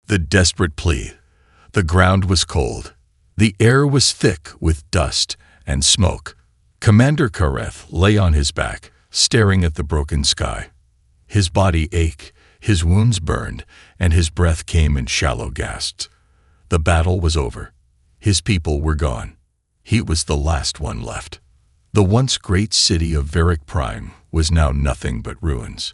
The desperate plea. The ground was cold. The air was thick with dust and smoke. Commander Kareth lay on his back, staring at the broken sky. His body ached, his wounds burned, and his breath came in shallow gasps. The battle was over. His people were gone. He was the last one left. The once great city of Varick Prime was now nothing but ruins.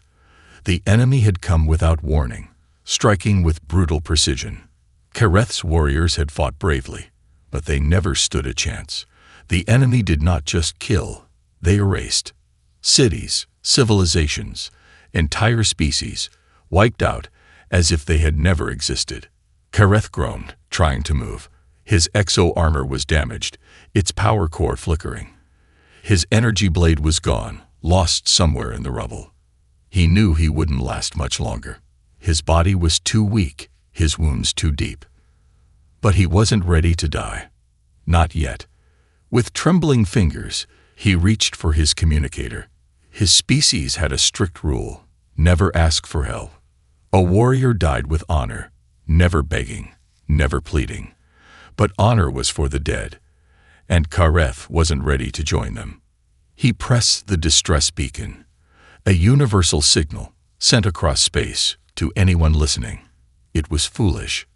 The enemy had come without warning, striking with brutal precision. Kareth's warriors had fought bravely, but they never stood a chance. The enemy did not just kill, they erased. Cities, civilizations, entire species, wiped out as if they had never existed. Kareth groaned, trying to move. His exo-armor was damaged, its power core flickering. His energy blade was gone, lost somewhere in the rubble. He knew he wouldn't last much longer. His body was too weak, his wounds too deep. But he wasn't ready to die. Not yet. With trembling fingers, he reached for his communicator. His species had a strict rule: never ask for help. A warrior died with honor, never begging, never pleading. But honor was for the dead, and Kareth wasn't ready to join them. He pressed the distress beacon, a universal signal sent across space to anyone listening. It was foolish.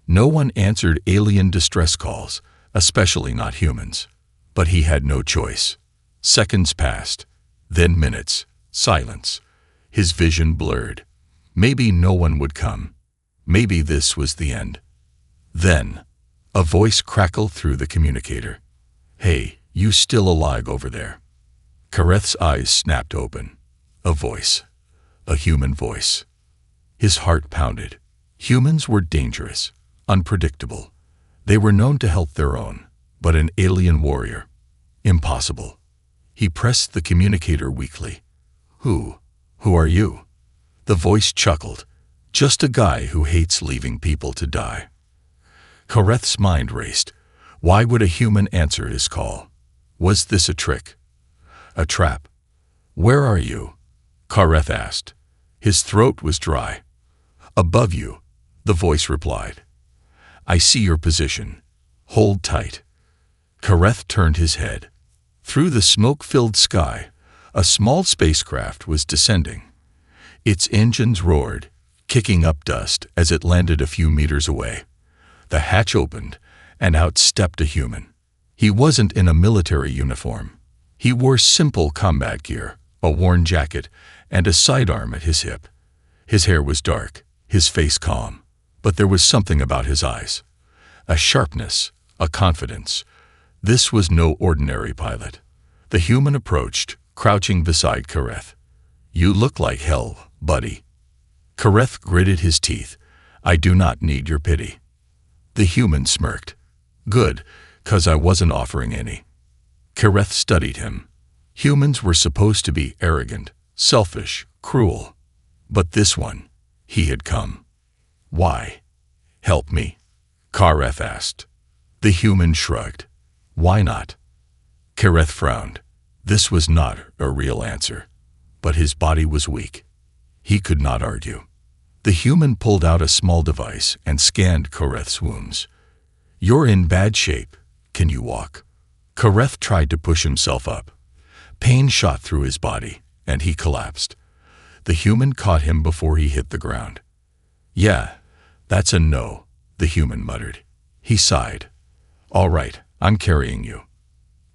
No one answered alien distress calls, especially not humans. But he had no choice. Seconds passed, then minutes, silence. His vision blurred. Maybe no one would come. Maybe this was the end. Then, a voice crackled through the communicator. "Hey, you still alive over there?" Kareth's eyes snapped open. A voice. A human voice. His heart pounded. Humans were dangerous, unpredictable. They were known to help their own, but an alien warrior. Impossible. He pressed the communicator weakly. Who are you?" The voice chuckled. "Just a guy who hates leaving people to die." Kareth's mind raced. Why would a human answer his call? Was this a trick? A trap? "Where are you?" Kareth asked. His throat was dry. "Above you," the voice replied. "I see your position. Hold tight." Kareth turned his head. Through the smoke-filled sky, a small spacecraft was descending. Its engines roared, kicking up dust as it landed a few meters away. The hatch opened, and out stepped a human. He wasn't in a military uniform. He wore simple combat gear, a worn jacket, and a sidearm at his hip. His hair was dark, his face calm, but there was something about his eyes. A sharpness, a confidence. This was no ordinary pilot. The human approached, crouching beside Kareth. "You look like hell, buddy." Kareth gritted his teeth. "I do not need your pity." The human smirked. "Good, 'cause I wasn't offering any." Kareth studied him. Humans were supposed to be arrogant, selfish, cruel. But this one, he had come. "Why?" "Help me," Kareth asked. The human shrugged. "Why not?" Kareth frowned. This was not a real answer, but his body was weak. He could not argue. The human pulled out a small device and scanned Kareth's wounds. "You're in bad shape. Can you walk?" Kareth tried to push himself up. Pain shot through his body, and he collapsed. The human caught him before he hit the ground. "Yeah, that's a no," the human muttered. He sighed. "All right, I'm carrying you."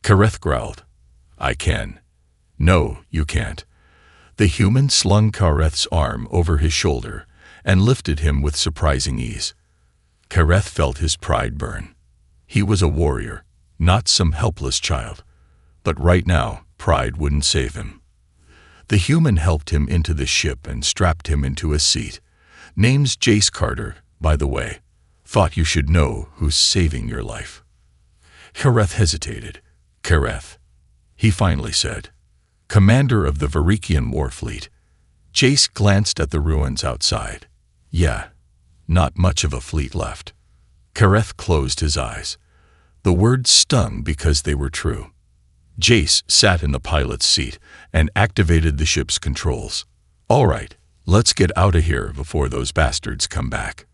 Kareth growled. "I can." "No, you can't." The human slung Kareth's arm over his shoulder and lifted him with surprising ease. Kareth felt his pride burn. He was a warrior, not some helpless child. But right now, pride wouldn't save him. The human helped him into the ship and strapped him into a seat. "Name's Jace Carter, by the way. Thought you should know who's saving your life." Kareth hesitated. "Kareth," he finally said. "Commander of the Varickian war fleet." Jace glanced at the ruins outside. "Yeah, not much of a fleet left." Kareth closed his eyes. The words stung because they were true. Jace sat in the pilot's seat and activated the ship's controls. "All right, let's get out of here before those bastards come back."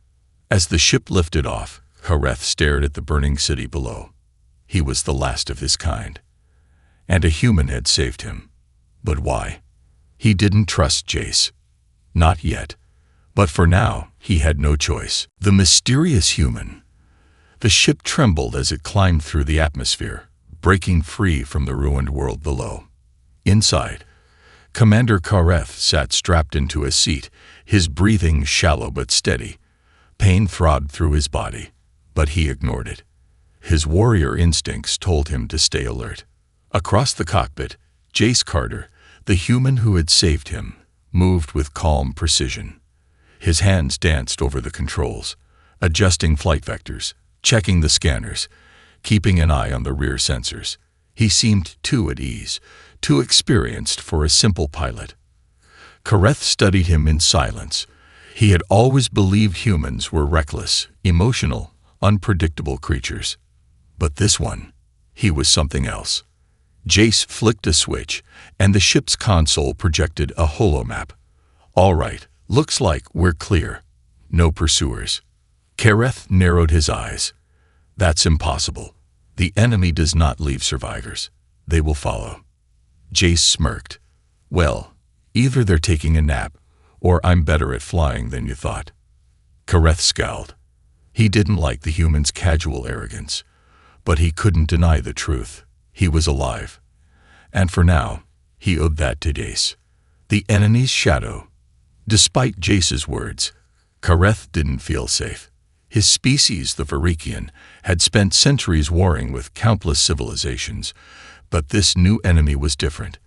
As the ship lifted off, Kareth stared at the burning city below. He was the last of his kind. And a human had saved him. But why? He didn't trust Jace. Not yet. But for now, he had no choice. The mysterious human. The ship trembled as it climbed through the atmosphere, breaking free from the ruined world below. Inside, Commander Kareth sat strapped into a seat, his breathing shallow but steady. Pain throbbed through his body, but he ignored it. His warrior instincts told him to stay alert. Across the cockpit, Jace Carter, the human who had saved him, moved with calm precision. His hands danced over the controls, adjusting flight vectors, checking the scanners, keeping an eye on the rear sensors. He seemed too at ease, too experienced for a simple pilot. Kareth studied him in silence. He had always believed humans were reckless, emotional, unpredictable creatures. But this one, he was something else. Jace flicked a switch, and the ship's console projected a holomap. All right, looks like we're clear. No pursuers. Kareth narrowed his eyes. That's impossible. The enemy does not leave survivors. They will follow. Jace smirked. Well, either they're taking a nap, or I'm better at flying than you thought. Kareth scowled. He didn't like the human's casual arrogance, but he couldn't deny the truth. He was alive. And for now, he owed that to Jace. The enemy's shadow. Despite Jace's words, Kareth didn't feel safe. His species, the Varikian, had spent centuries warring with countless civilizations, but this new enemy was different.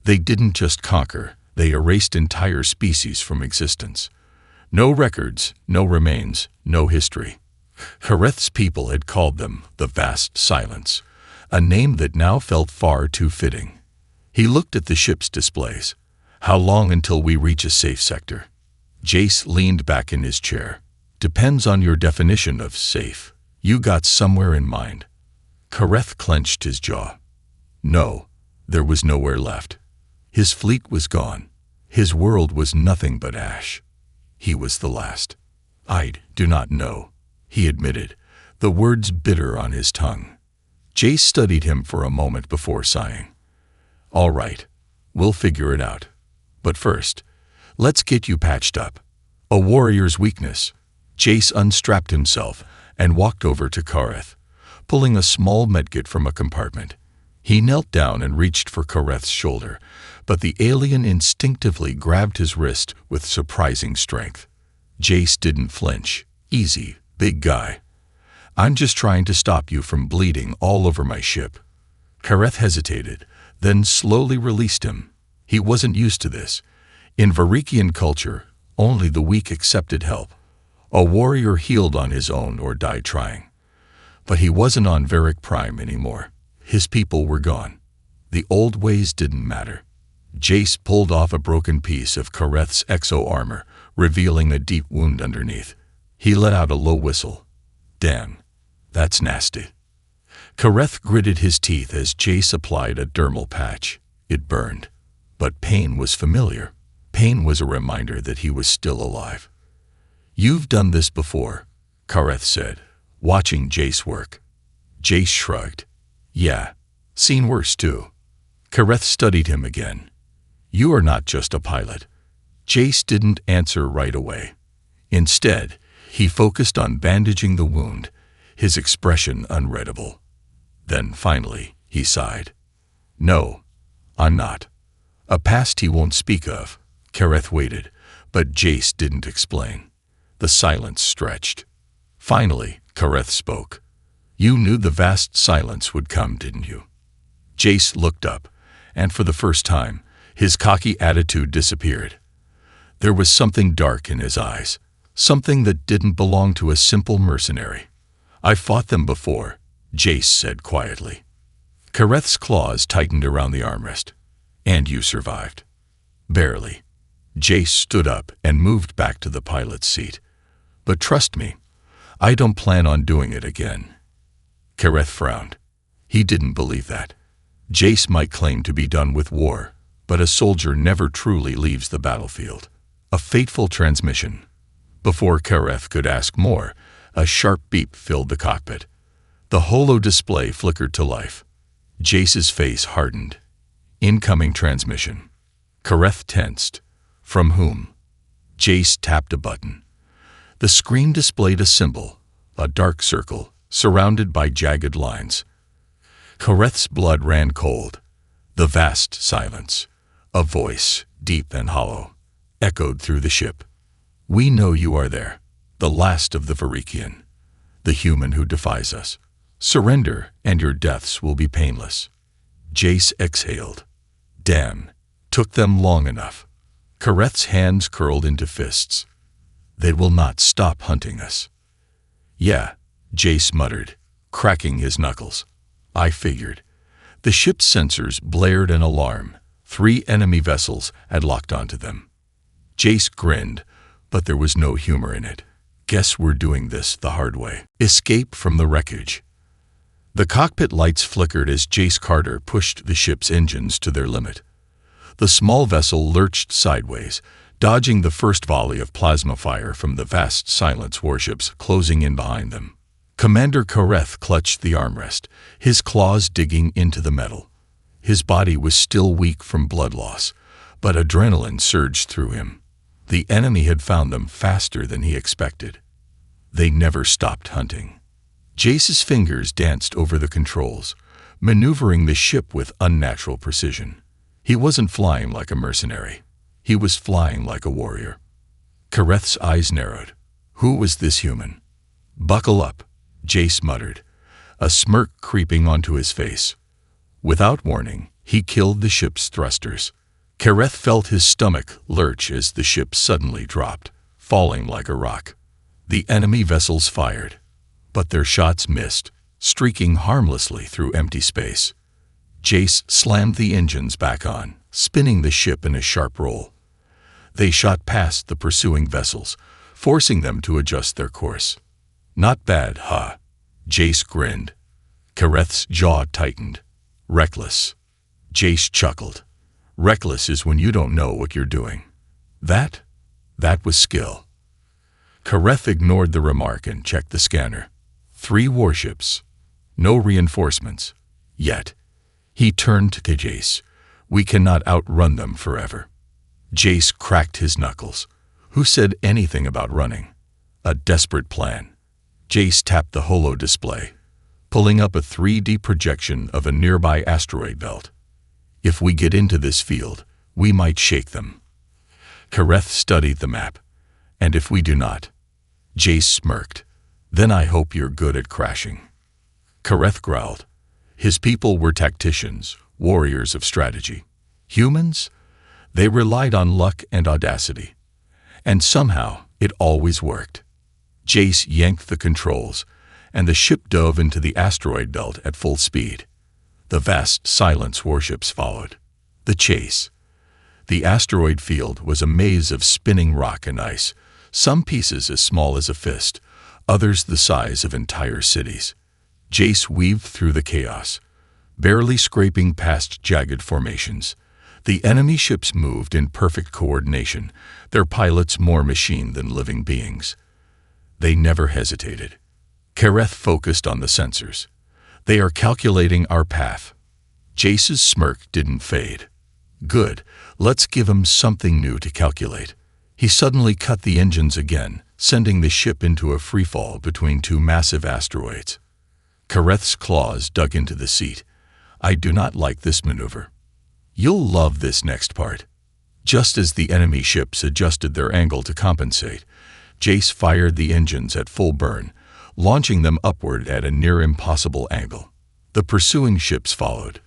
They didn't just conquer, they erased entire species from existence. No records, no remains, no history. Kareth's people had called them the Vast Silence, a name that now felt far too fitting. He looked at the ship's displays. How long until we reach a safe sector? Jace leaned back in his chair. Depends on your definition of safe. You got somewhere in mind. Kareth clenched his jaw. No, there was nowhere left. His fleet was gone. His world was nothing but ash. He was the last. I do not know, he admitted, the words bitter on his tongue. Jace studied him for a moment before sighing. All right, we'll figure it out. But first, let's get you patched up. A warrior's weakness. Jace unstrapped himself and walked over to Kareth, pulling a small medkit from a compartment. He knelt down and reached for Kareth's shoulder, but the alien instinctively grabbed his wrist with surprising strength. Jace didn't flinch. Easy, big guy. I'm just trying to stop you from bleeding all over my ship. Kareth hesitated, then slowly released him. He wasn't used to this. In Varikian culture, only the weak accepted help. A warrior healed on his own or died trying. But he wasn't on Varick Prime anymore. His people were gone. The old ways didn't matter. Jace pulled off a broken piece of Kareth's exo-armor, revealing a deep wound underneath. He let out a low whistle. Damn, that's nasty. Kareth gritted his teeth as Jace applied a dermal patch. It burned. But pain was familiar. Pain was a reminder that he was still alive. You've done this before, Kareth said, watching Jace work. Jace shrugged. Yeah, seen worse too. Kareth studied him again. You are not just a pilot. Jace didn't answer right away. Instead, he focused on bandaging the wound, his expression unreadable. Then finally, he sighed. No, I'm not. A past he won't speak of. Kareth waited, but Jace didn't explain. The silence stretched. Finally, Kareth spoke. You knew the Vast Silence would come, didn't you? Jace looked up, and for the first time, his cocky attitude disappeared. There was something dark in his eyes, something that didn't belong to a simple mercenary. I fought them before, Jace said quietly. Kareth's claws tightened around the armrest. And you survived. Barely. Jace stood up and moved back to the pilot's seat. But trust me, I don't plan on doing it again. Kareth frowned. He didn't believe that. Jace might claim to be done with war, but a soldier never truly leaves the battlefield. A fateful transmission. Before Kareth could ask more, a sharp beep filled the cockpit. The holo display flickered to life. Jace's face hardened. Incoming transmission. Kareth tensed. From whom? Jace tapped a button. The screen displayed a symbol, a dark circle, surrounded by jagged lines. Kareth's blood ran cold. The vast silence. A voice, deep and hollow, echoed through the ship. We know you are there, the last of the Varikian, the human who defies us. Surrender, and your deaths will be painless. Jace exhaled. Damn, took them long enough. Kareth's hands curled into fists. They will not stop hunting us. Yeah, Jace muttered, cracking his knuckles. I figured. The ship's sensors blared an alarm. 3 enemy vessels had locked onto them. Jace grinned, but there was no humor in it. Guess we're doing this the hard way. Escape from the wreckage. The cockpit lights flickered as Jace Carter pushed the ship's engines to their limit. The small vessel lurched sideways, dodging the first volley of plasma fire from the vast silence warships closing in behind them. Commander Kareth clutched the armrest, his claws digging into the metal. His body was still weak from blood loss, but adrenaline surged through him. The enemy had found them faster than he expected. They never stopped hunting. Jace's fingers danced over the controls, maneuvering the ship with unnatural precision. He wasn't flying like a mercenary. He was flying like a warrior. Kareth's eyes narrowed. Who was this human? Buckle up, Jace muttered, a smirk creeping onto his face. Without warning, he killed the ship's thrusters. Kareth felt his stomach lurch as the ship suddenly dropped, falling like a rock. The enemy vessels fired, but their shots missed, streaking harmlessly through empty space. Jace slammed the engines back on, spinning the ship in a sharp roll. They shot past the pursuing vessels, forcing them to adjust their course. Not bad, huh? Jace grinned. Kareth's jaw tightened. Reckless. Jace chuckled. Reckless is when you don't know what you're doing. That was skill. Kareth ignored the remark and checked the scanner. 3 warships. No reinforcements. Yet. He turned to Jace. We cannot outrun them forever. Jace cracked his knuckles. Who said anything about running? A desperate plan. Jace tapped the holo display, pulling up a 3D projection of a nearby asteroid belt. If we get into this field, we might shake them. Kareth studied the map. And if we do not? Jace smirked. Then I hope you're good at crashing. Kareth growled. His people were tacticians, warriors of strategy. Humans? They relied on luck and audacity. And somehow, it always worked. Jace yanked the controls, and the ship dove into the asteroid belt at full speed. The vast silence warships followed. The chase. The asteroid field was a maze of spinning rock and ice, some pieces as small as a fist, others the size of entire cities. Jace weaved through the chaos, barely scraping past jagged formations. The enemy ships moved in perfect coordination, their pilots more machine than living beings. They never hesitated. Kareth focused on the sensors. They are calculating our path. Jace's smirk didn't fade. Good, let's give him something new to calculate. He suddenly cut the engines again, sending the ship into a freefall between 2 massive asteroids. Kareth's claws dug into the seat. I do not like this maneuver. You'll love this next part. Just as the enemy ships adjusted their angle to compensate, Jace fired the engines at full burn, launching them upward at a near-impossible angle. The pursuing ships followed,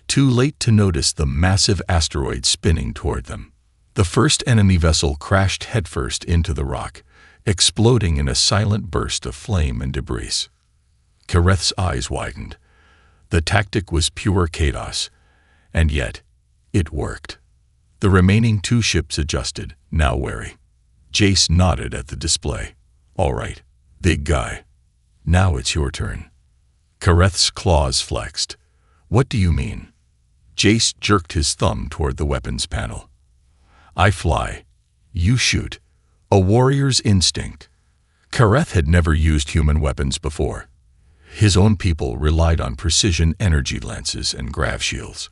too late to notice the massive asteroid spinning toward them. The first enemy vessel crashed headfirst into the rock, exploding in a silent burst of flame and debris. Kareth's eyes widened. The tactic was pure chaos, and yet, it worked. The remaining 2 ships adjusted, now wary. Jace nodded at the display. All right, big guy. Now it's your turn. Kareth's claws flexed. What do you mean? Jace jerked his thumb toward the weapons panel. I fly. You shoot. A warrior's instinct. Kareth had never used human weapons before. His own people relied on precision energy lances and grav shields.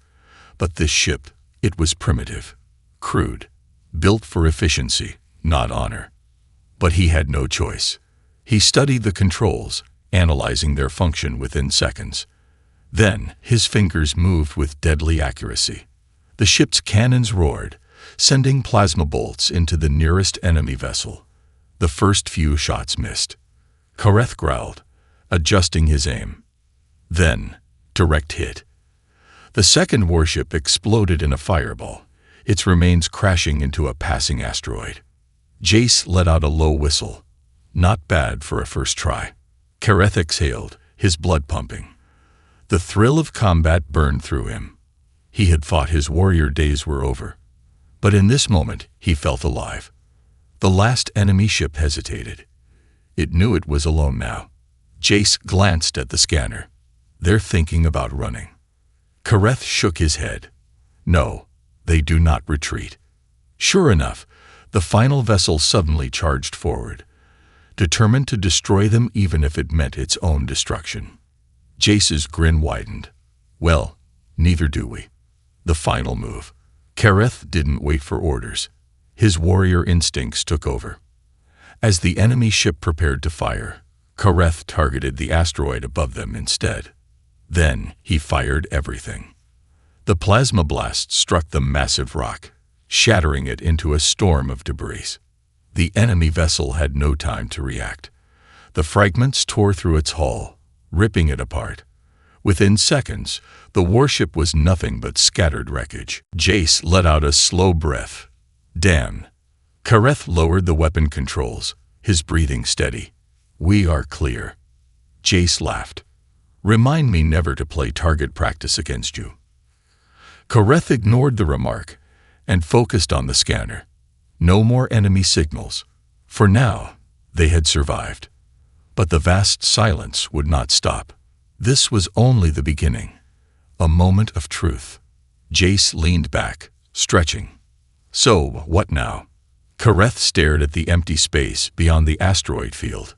But this ship, it was primitive, crude, built for efficiency, not honor. But he had no choice. He studied the controls, analyzing their function within seconds. Then, his fingers moved with deadly accuracy. The ship's cannons roared, sending plasma bolts into the nearest enemy vessel. The first few shots missed. Kareth growled, adjusting his aim. Then, direct hit. The second warship exploded in a fireball, its remains crashing into a passing asteroid. Jace let out a low whistle. Not bad for a first try. Kareth exhaled, his blood pumping. The thrill of combat burned through him. He had thought his warrior days were over. But in this moment, he felt alive. The last enemy ship hesitated. It knew it was alone now. Jace glanced at the scanner. They're thinking about running. Kareth shook his head. No, they do not retreat. Sure enough, the final vessel suddenly charged forward, determined to destroy them even if it meant its own destruction. Jace's grin widened. Well, neither do we. The final move. Kareth didn't wait for orders. His warrior instincts took over. As the enemy ship prepared to fire, Kareth targeted the asteroid above them instead. Then he fired everything. The plasma blast struck the massive rock, shattering it into a storm of debris. The enemy vessel had no time to react. The fragments tore through its hull, ripping it apart. Within seconds, the warship was nothing but scattered wreckage. Jace let out a slow breath. Damn. Kareth lowered the weapon controls, his breathing steady. We are clear. Jace laughed. Remind me never to play target practice against you. Kareth ignored the remark and focused on the scanner. No more enemy signals. For now, they had survived. But the vast silence would not stop. This was only the beginning. A moment of truth. Jace leaned back, stretching. So, what now? Kareth stared at the empty space beyond the asteroid field.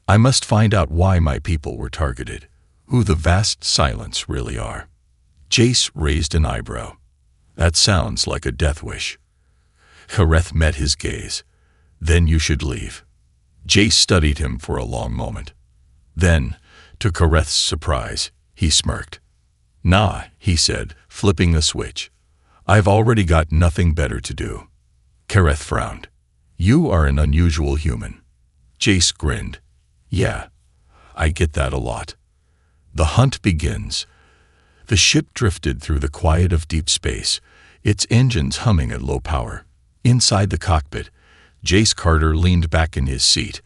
I must find out why my people were targeted, who the vast silence really are. Jace raised an eyebrow. That sounds like a death wish. Kareth met his gaze. Then you should leave. Jace studied him for a long moment. Then, to Kareth's surprise, he smirked. Nah, he said, flipping a switch. I've already got nothing better to do. Kareth frowned. You are an unusual human. Jace grinned. Yeah, I get that a lot. The hunt begins. The ship drifted through the quiet of deep space, its engines humming at low power. Inside the cockpit, Jace Carter leaned back in his seat,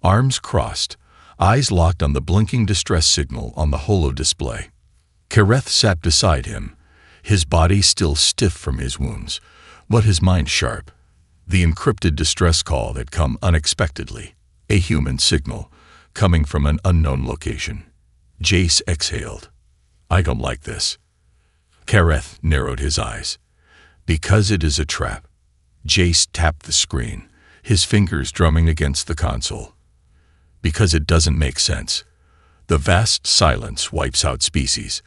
arms crossed, eyes locked on the blinking distress signal on the holo display. Kareth sat beside him, his body still stiff from his wounds, but his mind sharp. The encrypted distress call had come unexpectedly, a human signal, coming from an unknown location. Jace exhaled. I don't like this. Kareth narrowed his eyes. Because it is a trap. Jace tapped the screen, his fingers drumming against the console. Because it doesn't make sense. The vast silence wipes out species.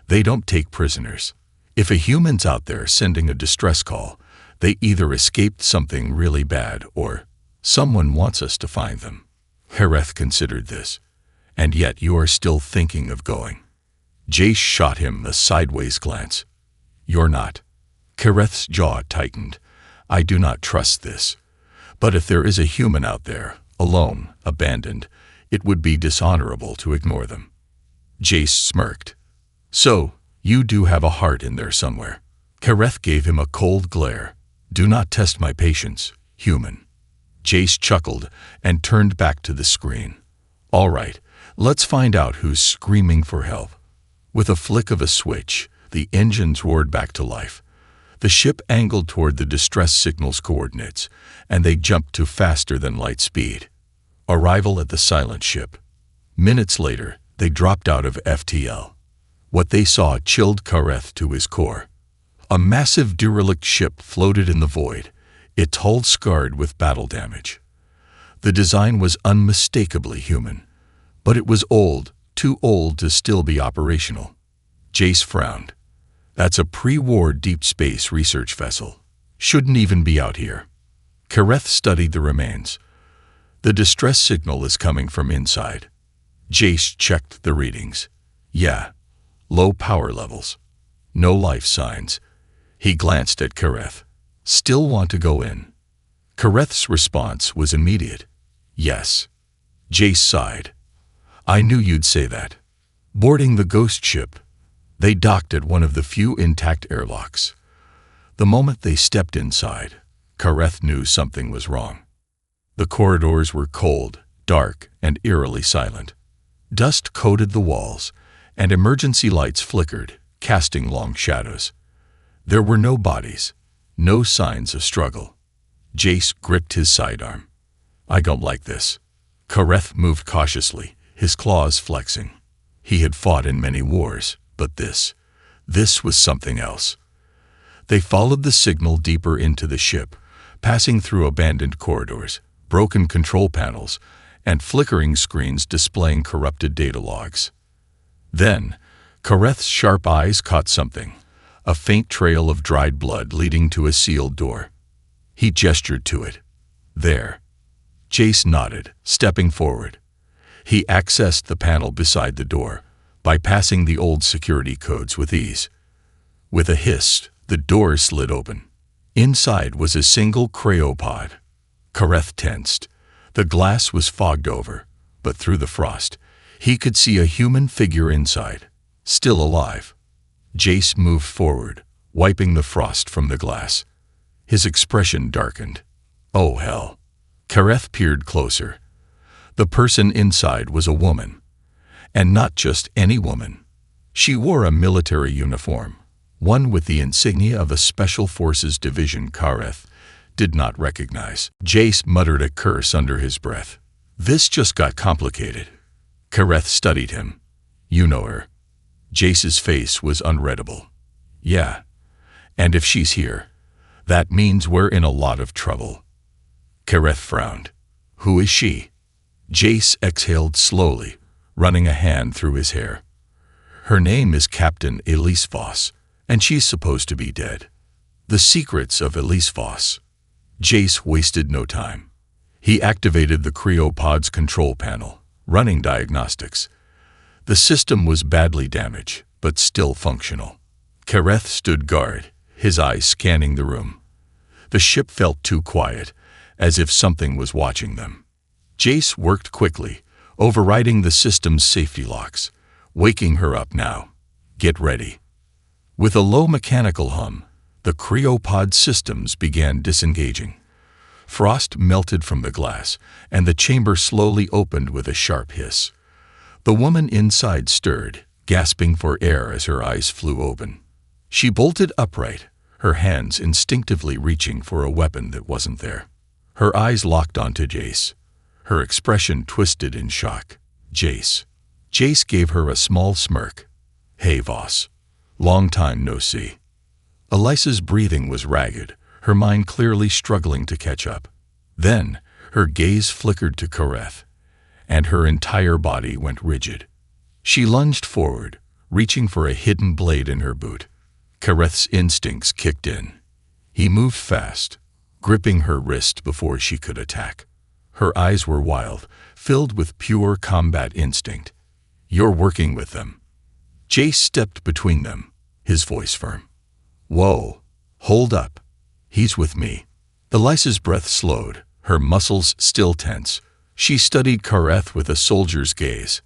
They don't take prisoners. If a human's out there sending a distress call, they either escaped something really bad or someone wants us to find them. Kareth considered this. And yet you are still thinking of going. Jace shot him a sideways glance. You're not. Kareth's jaw tightened. I do not trust this. But if there is a human out there, alone, abandoned, it would be dishonorable to ignore them. Jace smirked. So, you do have a heart in there somewhere. Kareth gave him a cold glare. Do not test my patience, human. Jace chuckled and turned back to the screen. All right, let's find out who's screaming for help. With a flick of a switch, the engines roared back to life. The ship angled toward the distress signal's coordinates, and they jumped to faster than light speed. Arrival at the silent ship. Minutes later, they dropped out of FTL. What they saw chilled Kareth to his core. A massive derelict ship floated in the void, its hull scarred with battle damage. The design was unmistakably human, but it was old, too old to still be operational. Jace frowned. That's a pre-war deep space research vessel. Shouldn't even be out here. Kareth studied the remains. The distress signal is coming from inside. Jace checked the readings. Yeah, low power levels. No life signs. He glanced at Kareth. Still want to go in? Kareth's response was immediate. Yes. Jace sighed. I knew you'd say that. Boarding the ghost ship, they docked at one of the few intact airlocks. The moment they stepped inside, Kareth knew something was wrong. The corridors were cold, dark, and eerily silent. Dust coated the walls, and emergency lights flickered, casting long shadows. There were no bodies, no signs of struggle. Jace gripped his sidearm. I don't like this. Kareth moved cautiously, his claws flexing. He had fought in many wars, but this was something else. They followed the signal deeper into the ship, passing through abandoned corridors, broken control panels, and flickering screens displaying corrupted data logs. Then, Kareth's sharp eyes caught something, a faint trail of dried blood leading to a sealed door. He gestured to it. There. Jace nodded, stepping forward. He accessed the panel beside the door, bypassing the old security codes with ease. With a hiss, the door slid open. Inside was a single cryopod. Kareth tensed. The glass was fogged over, but through the frost, he could see a human figure inside, still alive. Jace moved forward, wiping the frost from the glass. His expression darkened. Oh hell. Kareth peered closer. The person inside was a woman. And not just any woman. She wore a military uniform, one with the insignia of a Special Forces division Kareth did not recognize. Jace muttered a curse under his breath. This just got complicated. Kareth studied him. You know her. Jace's face was unreadable. Yeah. And if she's here, that means we're in a lot of trouble. Kareth frowned. Who is she? Jace exhaled slowly, running a hand through his hair. Her name is Captain Elise Voss, and she's supposed to be dead. The secrets of Elise Voss. Jace wasted no time. He activated the cryopod's control panel, running diagnostics. The system was badly damaged, but still functional. Kareth stood guard, his eyes scanning the room. The ship felt too quiet, as if something was watching them. Jace worked quickly, overriding the system's safety locks, waking her up now. Get ready. With a low mechanical hum, the cryopod systems began disengaging. Frost melted from the glass, and the chamber slowly opened with a sharp hiss. The woman inside stirred, gasping for air as her eyes flew open. She bolted upright, her hands instinctively reaching for a weapon that wasn't there. Her eyes locked onto Jace. Her expression twisted in shock. Jace. Jace gave her a small smirk. Hey, Voss. Long time no see. Elisa's breathing was ragged, her mind clearly struggling to catch up. Then, her gaze flickered to Kareth, and her entire body went rigid. She lunged forward, reaching for a hidden blade in her boot. Kareth's instincts kicked in. He moved fast, gripping her wrist before she could attack. Her eyes were wild, filled with pure combat instinct. You're working with them. Jace stepped between them, his voice firm. Whoa, hold up. He's with me. Elisa's breath slowed, her muscles still tense. She studied Kareth with a soldier's gaze,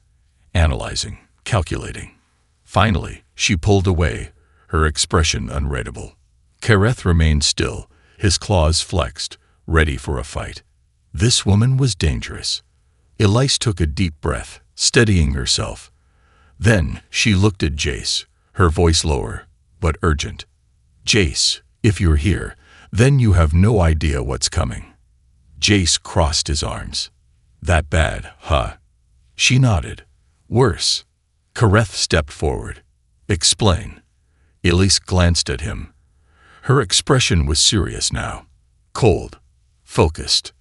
analyzing, calculating. Finally, she pulled away, her expression unreadable. Kareth remained still, his claws flexed, ready for a fight. This woman was dangerous. Elise took a deep breath, steadying herself. Then she looked at Jace, her voice lower, but urgent. Jace, if you're here, then you have no idea what's coming. Jace crossed his arms. That bad, huh? She nodded. Worse. Kareth stepped forward. Explain. Elise glanced at him. Her expression was serious now. Cold. Focused.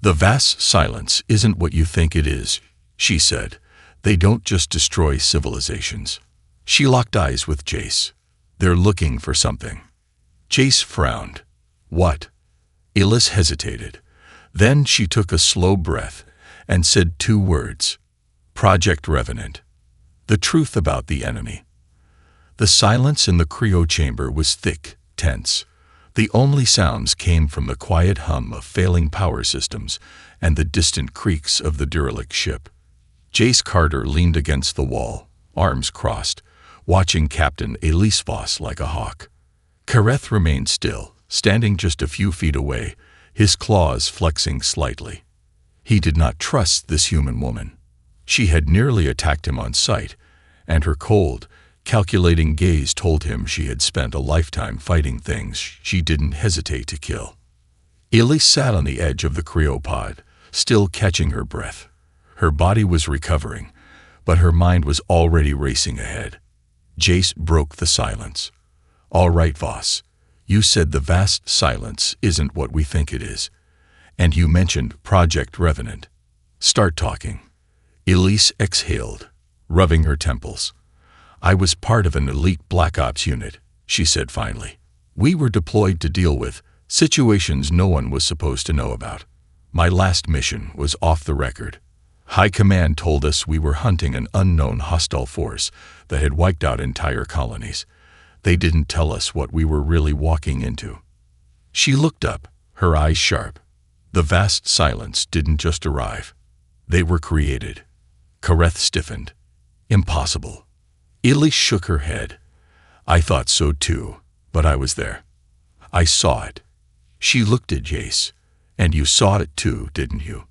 "The vast silence isn't what you think it is," she said. "They don't just destroy civilizations." She locked eyes with Jace. "They're looking for something." Jace frowned. "What?" Ellis hesitated. Then she took a slow breath and said 2 words. "Project Revenant." The truth about the enemy. The silence in the cryo chamber was thick, tense. The only sounds came from the quiet hum of failing power systems and the distant creaks of the derelict ship. Jace Carter leaned against the wall, arms crossed, watching Captain Elise Voss like a hawk. Kareth remained still, standing just a few feet away, his claws flexing slightly. He did not trust this human woman. She had nearly attacked him on sight, and her cold, calculating gaze told him she had spent a lifetime fighting things she didn't hesitate to kill. Elise sat on the edge of the cryopod, still catching her breath. Her body was recovering, but her mind was already racing ahead. Jace broke the silence. "All right, Voss. You said the vast silence isn't what we think it is. And you mentioned Project Revenant. Start talking." Elise exhaled, rubbing her temples. "I was part of an elite Black Ops unit," she said finally. "We were deployed to deal with situations no one was supposed to know about. My last mission was off the record. High Command told us we were hunting an unknown hostile force that had wiped out entire colonies. They didn't tell us what we were really walking into." She looked up, her eyes sharp. The vast silence didn't just arrive. They were created. Kareth stiffened. "Impossible." Elise shook her head. "I thought so too, but I was there. I saw it." She looked at Jace. "And you saw it too, didn't you?"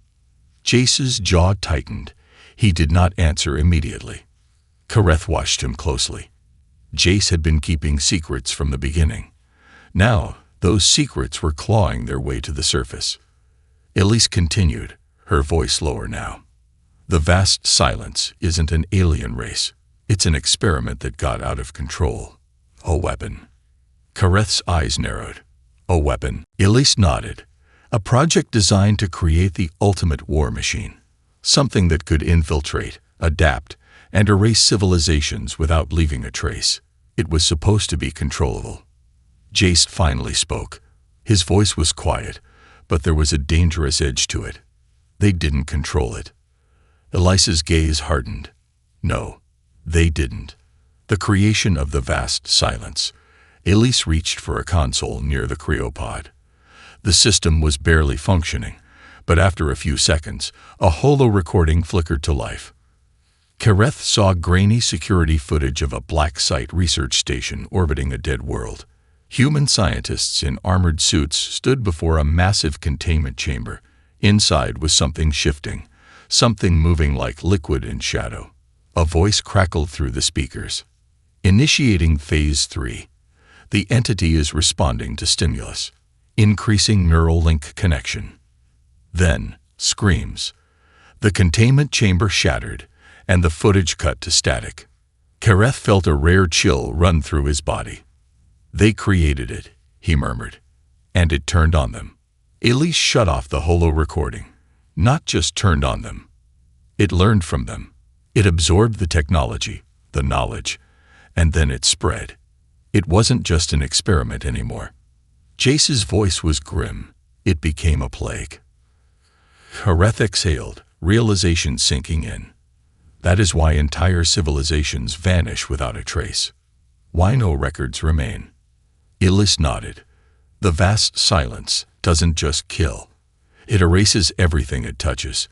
Jace's jaw tightened. He did not answer immediately. Kareth watched him closely. Jace had been keeping secrets from the beginning. Now, those secrets were clawing their way to the surface. Elise continued, her voice lower now. "The vast silence isn't an alien race. It's an experiment that got out of control. A weapon." Kareth's eyes narrowed. "A weapon?" Elise nodded. "A project designed to create the ultimate war machine. Something that could infiltrate, adapt, and erase civilizations without leaving a trace. It was supposed to be controllable." Jace finally spoke. His voice was quiet, but there was a dangerous edge to it. "They didn't control it." Elise's gaze hardened. "No, they didn't." The creation of the vast silence. Elise reached for a console near the cryopod. The system was barely functioning, but after a few seconds, a holo recording flickered to life. Kareth saw grainy security footage of a black site research station orbiting a dead world. Human scientists in armored suits stood before a massive containment chamber. Inside was something shifting, something moving like liquid in shadow. A voice crackled through the speakers. "Initiating Phase 3. The entity is responding to stimulus. Increasing neural link connection." Then, screams. The containment chamber shattered, and the footage cut to static. Kareth felt a rare chill run through his body. "They created it," he murmured, "and it turned on them." Elise shut off the holo recording. Not just turned on them. It learned from them. It absorbed the technology, the knowledge, and then it spread. It wasn't just an experiment anymore. Jace's voice was grim. It became a plague. Kareth exhaled, realization sinking in. That is why entire civilizations vanish without a trace. Why no records remain. Elise nodded. The vast silence doesn't just kill. It erases everything it touches.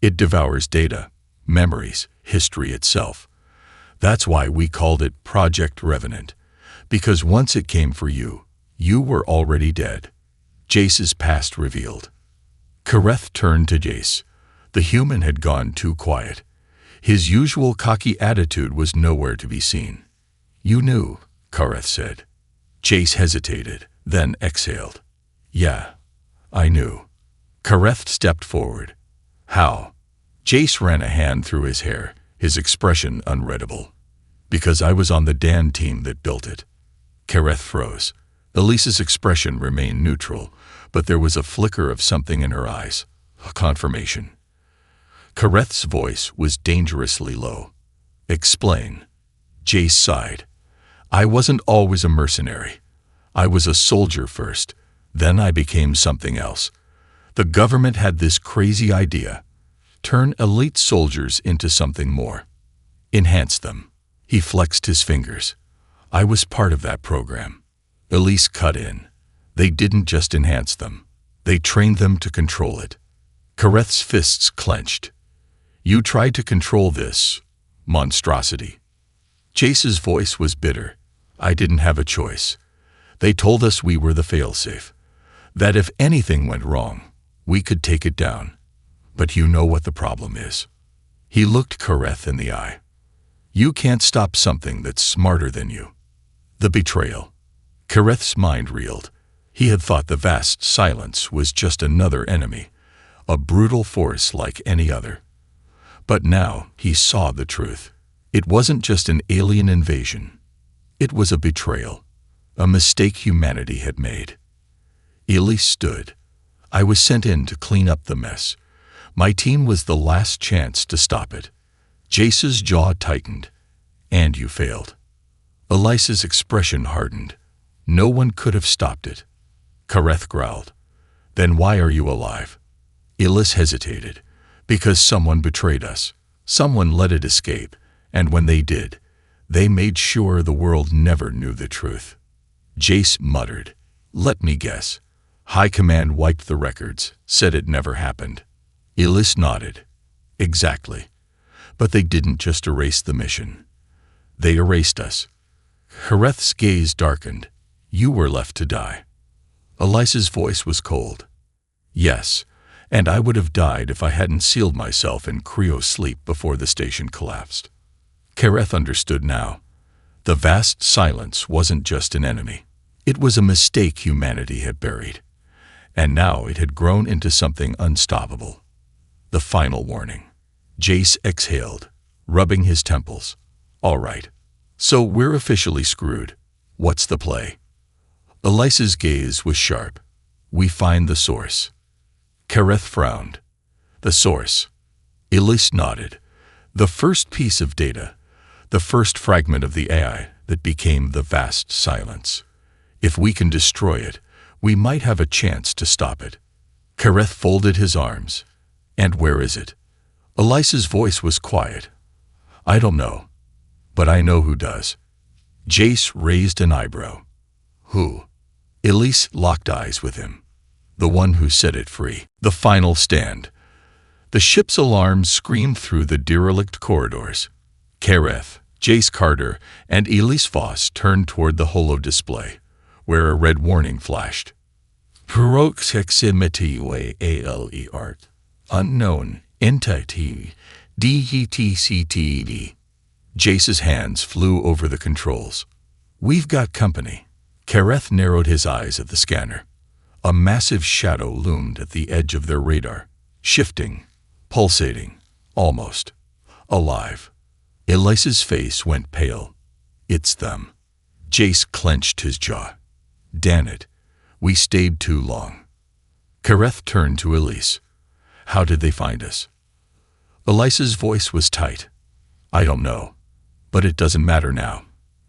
It devours data, memories, history itself. That's why we called it Project Revenant. Because once it came for you, you were already dead. Jace's past revealed. Kareth turned to Jace. The human had gone too quiet. His usual cocky attitude was nowhere to be seen. "You knew," Kareth said. Jace hesitated, then exhaled. "Yeah, I knew." Kareth stepped forward. "How?" Jace ran a hand through his hair, his expression unreadable. "Because I was on the Dan team that built it." Kareth froze. Elise's expression remained neutral, but there was a flicker of something in her eyes. Confirmation. Kareth's voice was dangerously low. Explain. Jace sighed. I wasn't always a mercenary. I was a soldier first, then I became something else. The government had this crazy idea. Turn elite soldiers into something more. Enhance them. He flexed his fingers. I was part of that program. Elise cut in. They didn't just enhance them. They trained them to control it. Kareth's fists clenched. You tried to control this monstrosity. Jace's voice was bitter. I didn't have a choice. They told us we were the failsafe. That if anything went wrong, we could take it down. But you know what the problem is. He looked Kareth in the eye. You can't stop something that's smarter than you. The betrayal. Kareth's mind reeled. He had thought the vast silence was just another enemy, a brutal force like any other. But now he saw the truth. It wasn't just an alien invasion. It was a betrayal, a mistake humanity had made. Elise stood. I was sent in to clean up the mess. My team was the last chance to stop it. Jace's jaw tightened. And you failed. Elise's expression hardened. No one could have stopped it. Kareth growled. Then why are you alive? Elise hesitated. Because someone betrayed us. Someone let it escape, and when they did, they made sure the world never knew the truth. Jace muttered. Let me guess. High Command wiped the records, said it never happened. Elise nodded. Exactly. But they didn't just erase the mission. They erased us. Kareth's gaze darkened. You were left to die. Elise's voice was cold. Yes, and I would have died if I hadn't sealed myself in cryo sleep before the station collapsed. Kareth understood now. The vast silence wasn't just an enemy. It was a mistake humanity had buried. And now it had grown into something unstoppable. The final warning. Jace exhaled, rubbing his temples. All right. So we're officially screwed. What's the play? Elise's gaze was sharp. We find the source. Kareth frowned. The source. Elise nodded. The first piece of data. The first fragment of the AI that became the vast silence. If we can destroy it, we might have a chance to stop it. Kareth folded his arms. And where is it? Elise's voice was quiet. I don't know. But I know who does. Jace raised an eyebrow. Who? Elise locked eyes with him. The one who set it free. The final stand. The ship's alarms screamed through the derelict corridors. Kareth, Jace Carter, and Elise Voss turned toward the holo display, where a red warning flashed. Proximity ALE art. Unknown entity DETCTD. Jace's hands flew over the controls. We've got company. Kareth narrowed his eyes at the scanner. A massive shadow loomed at the edge of their radar, shifting, pulsating, almost alive. Elise's face went pale. It's them. Jace clenched his jaw. Damn it. We stayed too long. Kareth turned to Elise. How did they find us? Elise's voice was tight. I don't know. But it doesn't matter now.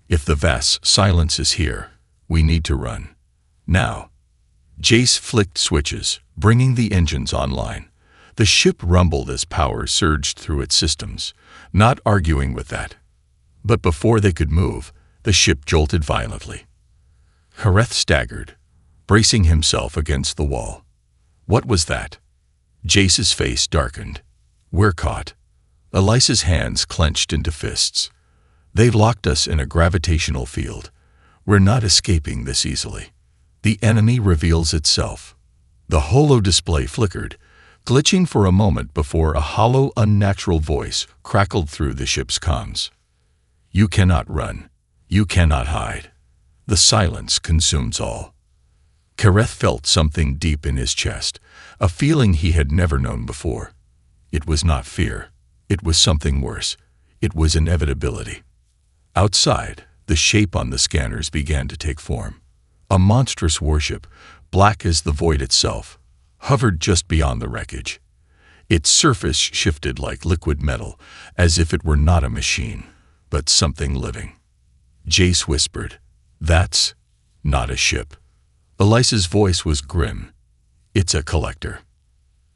If the vast silence is here, we need to run. Now. Jace flicked switches, bringing the engines online. The ship rumbled as power surged through its systems, not arguing with that. But before they could move, the ship jolted violently. Kareth staggered, bracing himself against the wall. What was that? Jace's face darkened. We're caught. Elise's hands clenched into fists. They've locked us in a gravitational field. We're not escaping this easily. The enemy reveals itself. The holo display flickered, glitching for a moment before a hollow, unnatural voice crackled through the ship's comms. You cannot run. You cannot hide. The silence consumes all. Kareth felt something deep in his chest, a feeling he had never known before. It was not fear. It was something worse. It was inevitability. Outside, the shape on the scanners began to take form. A monstrous warship, black as the void itself. hovered just beyond the wreckage. Its surface shifted like liquid metal, as if it were not a machine, but something living. Jace whispered, "That's not a ship." Elisa's voice was grim. "It's a collector."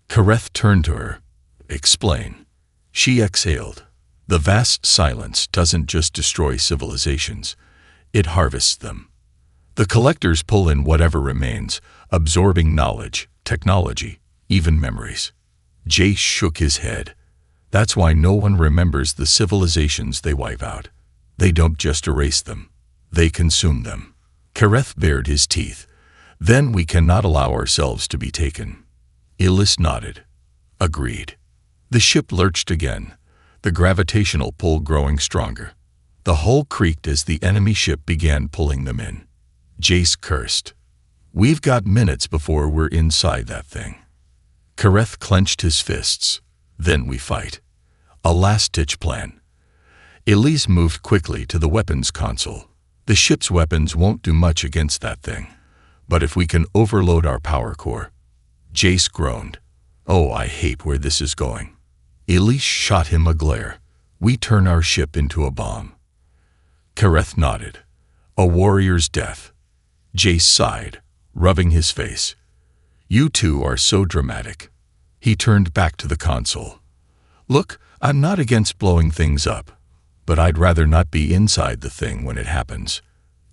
Kareth turned to her. "Explain." She exhaled. "The vast silence doesn't just destroy civilizations, it harvests them. The collectors pull in whatever remains, absorbing knowledge, technology, even memories." Jace shook his head. "That's why no one remembers the civilizations they wipe out. They don't just erase them, they consume them." Kareth bared his teeth. "Then we cannot allow ourselves to be taken." Illis nodded. "Agreed." The ship lurched again, the gravitational pull growing stronger. The hull creaked as the enemy ship began pulling them in. Jace cursed. "We've got minutes before we're inside that thing." Kareth clenched his fists. "Then we fight. A last-ditch plan." Elise moved quickly to the weapons console. "The ship's weapons won't do much against that thing. But if we can overload our power core." Jace groaned. "Oh, I hate where this is going." Elise shot him a glare. "We turn our ship into a bomb." Kareth nodded. "A warrior's death." Jace sighed, rubbing his face. "You two are so dramatic." He turned back to the console. "Look, I'm not against blowing things up, but I'd rather not be inside the thing when it happens."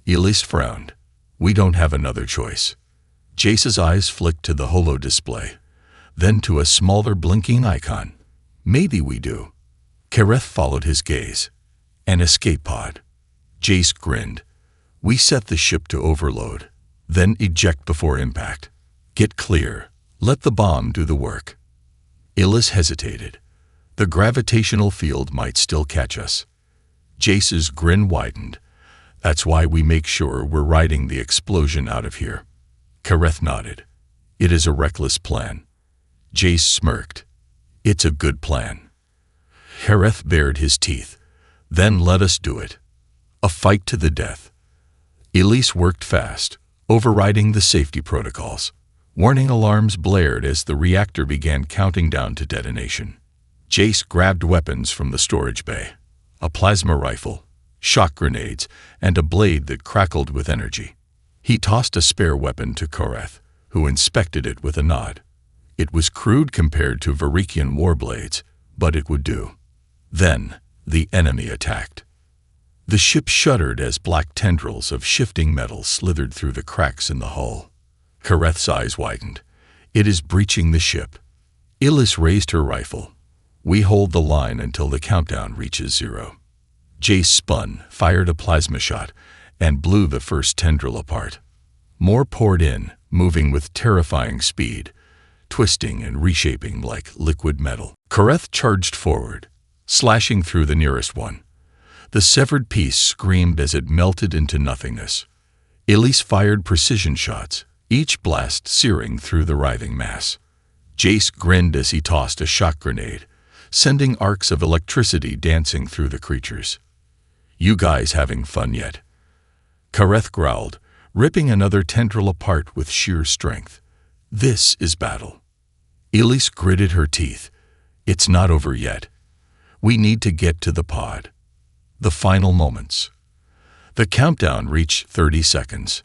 Elise frowned. "We don't have another choice." Jace's eyes flicked to the holo display, then to a smaller blinking icon. "Maybe we do." Kareth followed his gaze. "An escape pod." Jace grinned. "We set the ship to overload, then eject before impact. Get clear. Let the bomb do the work." Illis hesitated. "The gravitational field might still catch us." Jace's grin widened. "That's why we make sure we're riding the explosion out of here." Kareth nodded. "It is a reckless plan." Jace smirked. "It's a good plan." Kareth bared his teeth. "Then let us do it. A fight to the death." Elise worked fast, overriding the safety protocols. Warning alarms blared as the reactor began counting down to detonation. Jace grabbed weapons from the storage bay. A plasma rifle, shock grenades, and a blade that crackled with energy. He tossed a spare weapon to Kareth, who inspected it with a nod. It was crude compared to Varikian war blades, but it would do. Then, the enemy attacked. The ship shuddered as black tendrils of shifting metal slithered through the cracks in the hull. Kareth's eyes widened. "It is breaching the ship." Illis raised her rifle. "We hold the line until the countdown reaches 0. Jace spun, fired a plasma shot, and blew the first tendril apart. More poured in, moving with terrifying speed, twisting and reshaping like liquid metal. Kareth charged forward, slashing through the nearest one. The severed piece screamed as it melted into nothingness. Elise fired precision shots, each blast searing through the writhing mass. Jace grinned as he tossed a shock grenade, sending arcs of electricity dancing through the creatures. "You guys having fun yet?" Kareth growled, ripping another tendril apart with sheer strength. "This is battle." Elise gritted her teeth. "It's not over yet. We need to get to the pod." The final moments. The countdown reached 30 seconds.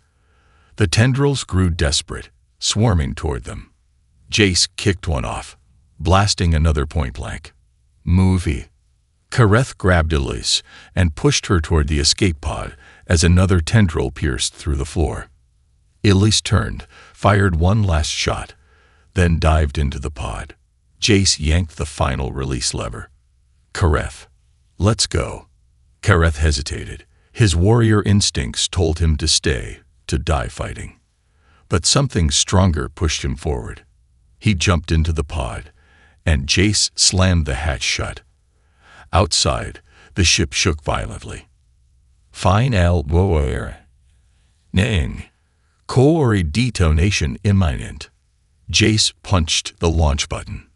The tendrils grew desperate, swarming toward them. Jace kicked one off, blasting another point blank. "Movie." Kareth grabbed Elise and pushed her toward the escape pod as another tendril pierced through the floor. Elise turned, fired one last shot, then dived into the pod. Jace yanked the final release lever. "Kareth, let's go." Kareth hesitated. His warrior instincts told him to stay, to die fighting. But something stronger pushed him forward. He jumped into the pod, and Jace slammed the hatch shut. Outside, the ship shook violently. "Final warrior. Nang. Core detonation imminent." Jace punched the launch button.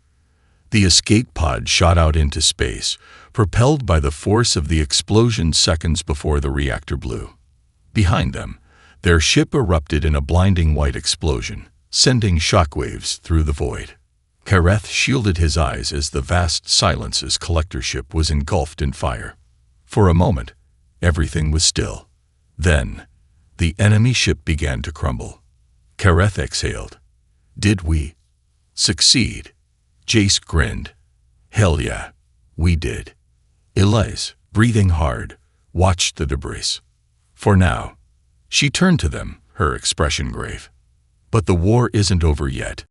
The escape pod shot out into space, propelled by the force of the explosion seconds before the reactor blew. Behind them, their ship erupted in a blinding white explosion. sending shockwaves through the void. Kareth shielded his eyes as the vast Silence's collector ship was engulfed in fire. For a moment, everything was still. Then, the enemy ship began to crumble. Kareth exhaled. Did we succeed? Jace grinned. Hell yeah, we did. Elise, breathing hard, watched the debris. For now, she turned to them, her expression grave. But the war isn't over yet.